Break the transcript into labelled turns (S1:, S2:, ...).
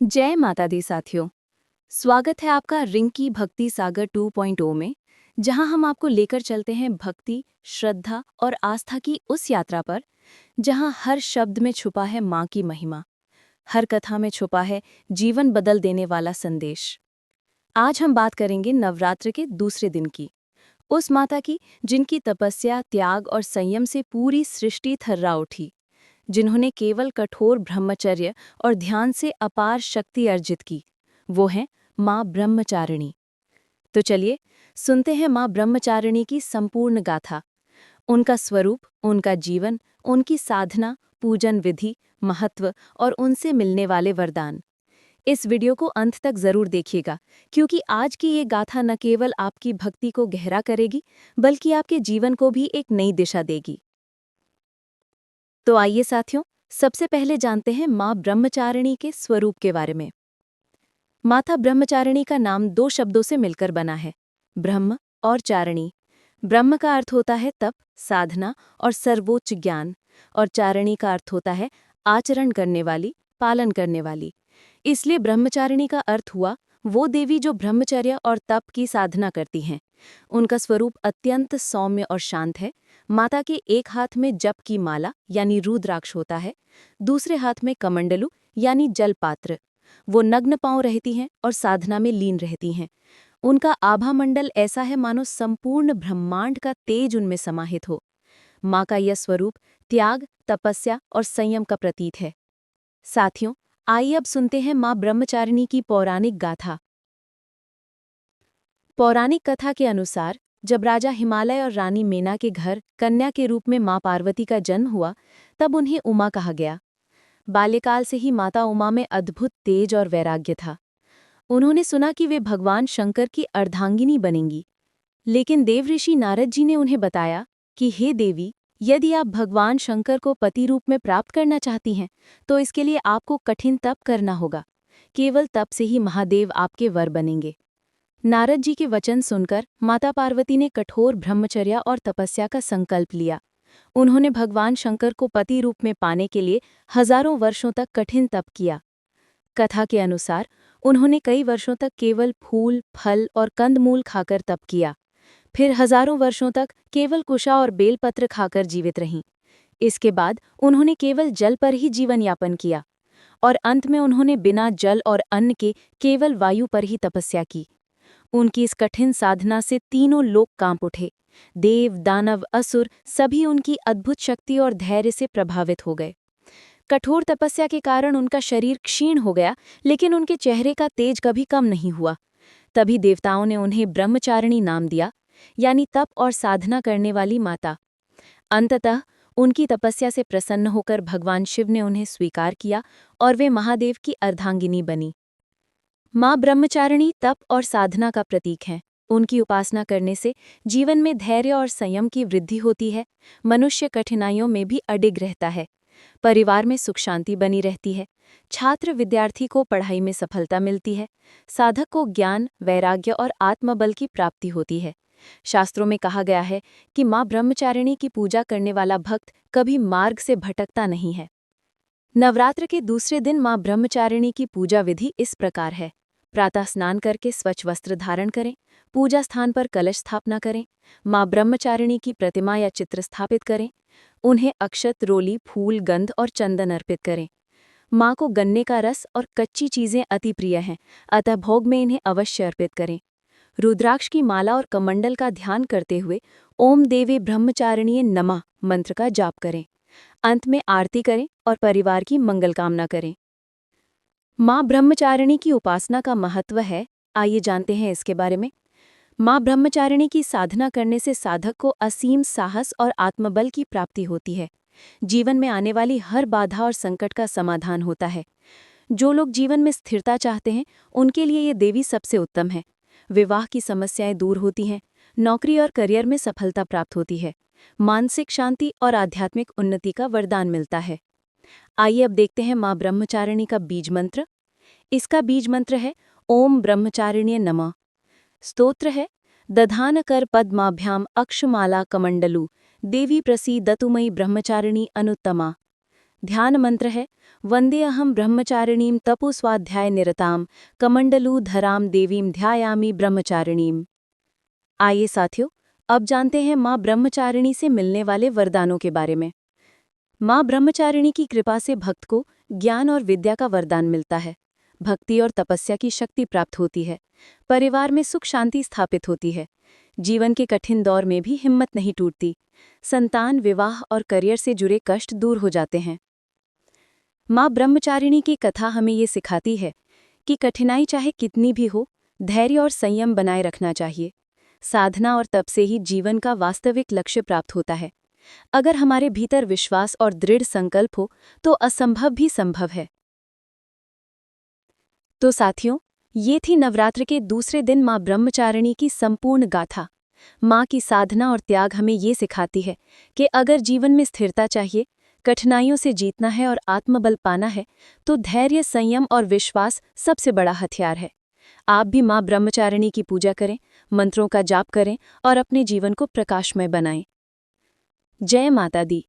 S1: जय माता दी साथियों। स्वागत है आपका रिंकी भक्ति सागर 2.0 में, जहां हम आपको लेकर चलते हैं भक्ति, श्रद्धा और आस्था की उस यात्रा पर जहां हर शब्द में छुपा है मां की महिमा, हर कथा में छुपा है जीवन बदल देने वाला संदेश। आज हम बात करेंगे नवरात्र के दूसरे दिन की, उस माता की जिनकी तपस्या, त्याग और संयम से पूरी सृष्टि थर्रा उठी, जिन्होंने केवल कठोर ब्रह्मचर्य और ध्यान से अपार शक्ति अर्जित की। वो हैं माँ ब्रह्मचारिणी। तो चलिए सुनते हैं माँ ब्रह्मचारिणी की संपूर्ण गाथा, उनका स्वरूप, उनका जीवन, उनकी साधना, पूजन विधि, महत्व और उनसे मिलने वाले वरदान। इस वीडियो को अंत तक जरूर देखिएगा, क्योंकि आज की ये गाथा न केवल आपकी भक्ति को गहरा करेगी, बल्कि आपके जीवन को भी एक नई दिशा देगी। तो आइए साथियों, सबसे पहले जानते हैं माँ ब्रह्मचारिणी के स्वरूप के बारे में। माता ब्रह्मचारिणी का नाम दो शब्दों से मिलकर बना है, ब्रह्म और चारिणी। ब्रह्म का अर्थ होता है तप, साधना और सर्वोच्च ज्ञान, और चारिणी का अर्थ होता है आचरण करने वाली, पालन करने वाली। इसलिए ब्रह्मचारिणी का अर्थ हुआ वो देवी जो ब्रह्मचर्य और तप की साधना करती हैं। उनका स्वरूप अत्यंत सौम्य और शांत है। माता के एक हाथ में जप की माला यानी रुद्राक्ष होता है, दूसरे हाथ में कमंडलू यानी जलपात्र। वो नग्न पांव रहती हैं और साधना में लीन रहती हैं। उनका आभा मंडल ऐसा है मानो संपूर्ण ब्रह्मांड का तेज उनमें समाहित हो। माँ का यह स्वरूप त्याग, तपस्या और संयम का प्रतीक है। साथियों, आइए अब सुनते हैं माँ ब्रह्मचारिणी की पौराणिक गाथा। पौराणिक कथा के अनुसार जब राजा हिमालय और रानी मेना के घर कन्या के रूप में माँ पार्वती का जन्म हुआ, तब उन्हें उमा कहा गया। बाल्यकाल से ही माता उमा में अद्भुत तेज और वैराग्य था। उन्होंने सुना कि वे भगवान शंकर की अर्धांगिनी बनेंगी। लेकिन देवऋषि नारद जी ने उन्हें बताया कि हे देवी, यदि आप भगवान शंकर को पति रूप में प्राप्त करना चाहती हैं, तो इसके लिए आपको कठिन तप करना होगा। केवल तप से ही महादेव आपके वर बनेंगे। नारद जी के वचन सुनकर माता पार्वती ने कठोर ब्रह्मचर्या और तपस्या का संकल्प लिया। उन्होंने भगवान शंकर को पति रूप में पाने के लिए हजारों वर्षों तक कठिन तप किया। कथा के अनुसार उन्होंने कई वर्षों तक केवल फूल, फल और कंदमूल खाकर तप किया। फिर हजारों वर्षों तक केवल कुशा और बेलपत्र खाकर जीवित रहीं। इसके बाद उन्होंने केवल जल पर ही जीवन यापन किया, और अंत में उन्होंने बिना जल और अन्न के केवल वायु पर ही तपस्या की। उनकी इस कठिन साधना से तीनों लोक कांप उठे। देव, दानव, असुर सभी उनकी अद्भुत शक्ति और धैर्य से प्रभावित हो गए। कठोर तपस्या के कारण उनका शरीर क्षीण हो गया, लेकिन उनके चेहरे का तेज कभी कम नहीं हुआ। तभी देवताओं ने उन्हें ब्रह्मचारिणी नाम दिया, यानी तप और साधना करने वाली माता। अंततः उनकी तपस्या से प्रसन्न होकर भगवान शिव ने उन्हें स्वीकार किया और वे महादेव की अर्धांगिनी बनी। माँ ब्रह्मचारिणी तप और साधना का प्रतीक हैं। उनकी उपासना करने से जीवन में धैर्य और संयम की वृद्धि होती है। मनुष्य कठिनाइयों में भी अडिग रहता है। परिवार में सुख शांति बनी रहती है। छात्र विद्यार्थी को पढ़ाई में सफलता मिलती है। साधक को ज्ञान, वैराग्य और आत्मबल की प्राप्ति होती है। शास्त्रों में कहा गया है कि माँ ब्रह्मचारिणी की पूजा करने वाला भक्त कभी मार्ग से भटकता नहीं है। नवरात्र के दूसरे दिन माँ ब्रह्मचारिणी की पूजा विधि इस प्रकार है। प्रातः स्नान करके स्वच्छ वस्त्र धारण करें, पूजा स्थान पर कलश स्थापना करें, माँ ब्रह्मचारिणी की प्रतिमा या चित्र स्थापित करें, उन्हें अक्षत, रोली, फूल, गंध और चंदन अर्पित करें। माँ को गन्ने का रस और कच्ची चीजें अति प्रिय हैं, अतः भोग में इन्हें अवश्य अर्पित करें। रुद्राक्ष की माला और कमंडल का ध्यान करते हुए ओम देवी ब्रह्मचारिणीय नमः मंत्र का जाप करें। अंत में आरती करें और परिवार की मंगल कामना करें। माँ ब्रह्मचारिणी की उपासना का महत्व है, आइए जानते हैं इसके बारे में। माँ ब्रह्मचारिणी की साधना करने से साधक को असीम साहस और आत्मबल की प्राप्ति होती है। जीवन में आने वाली हर बाधा और संकट का समाधान होता है। जो लोग जीवन में स्थिरता चाहते हैं, उनके लिए ये देवी सबसे उत्तम है। विवाह की समस्याएं दूर होती हैं, नौकरी और करियर में सफलता प्राप्त होती है, मानसिक शांति और आध्यात्मिक उन्नति का वरदान मिलता है। आइए अब देखते हैं माँ ब्रह्मचारिणी का बीज मंत्र। इसका बीज मंत्र है ओम ब्रह्मचारिण्य नमः। स्तोत्र है दधान कर पद्माभ्याम अक्षमाला कमंडलू देवी प्रसीदतु मयि ब्रह्मचारिणी अनुत्तमा। ध्यान मंत्र है वंदे अहम ब्रह्मचारिणीम तपो स्वाध्याय निरताम कमंडलू धराम देवीम ध्यायामी ब्रह्मचारिणीम। आइए साथियों, अब जानते हैं माँ ब्रह्मचारिणी से मिलने वाले वरदानों के बारे में। माँ ब्रह्मचारिणी की कृपा से भक्त को ज्ञान और विद्या का वरदान मिलता है। भक्ति और तपस्या की शक्ति प्राप्त होती है। परिवार में सुख शांति स्थापित होती है। जीवन के कठिन दौर में भी हिम्मत नहीं टूटती। संतान, विवाह और करियर से जुड़े कष्ट दूर हो जाते हैं। माँ ब्रह्मचारिणी की कथा हमें ये सिखाती है कि कठिनाई चाहे कितनी भी हो, धैर्य और संयम बनाए रखना चाहिए। साधना और तप से ही जीवन का वास्तविक लक्ष्य प्राप्त होता है। अगर हमारे भीतर विश्वास और दृढ़ संकल्प हो तो असंभव भी संभव है। तो साथियों, ये थी नवरात्र के दूसरे दिन माँ ब्रह्मचारिणी की संपूर्ण गाथा। माँ की साधना और त्याग हमें ये सिखाती है कि अगर जीवन में स्थिरता चाहिए, कठिनाइयों से जीतना है और आत्मबल पाना है, तो धैर्य, संयम और विश्वास सबसे बड़ा हथियार है। आप भी माँ ब्रह्मचारिणी की पूजा करें, मंत्रों का जाप करें और अपने जीवन को प्रकाशमय बनाएं। जय माता दी।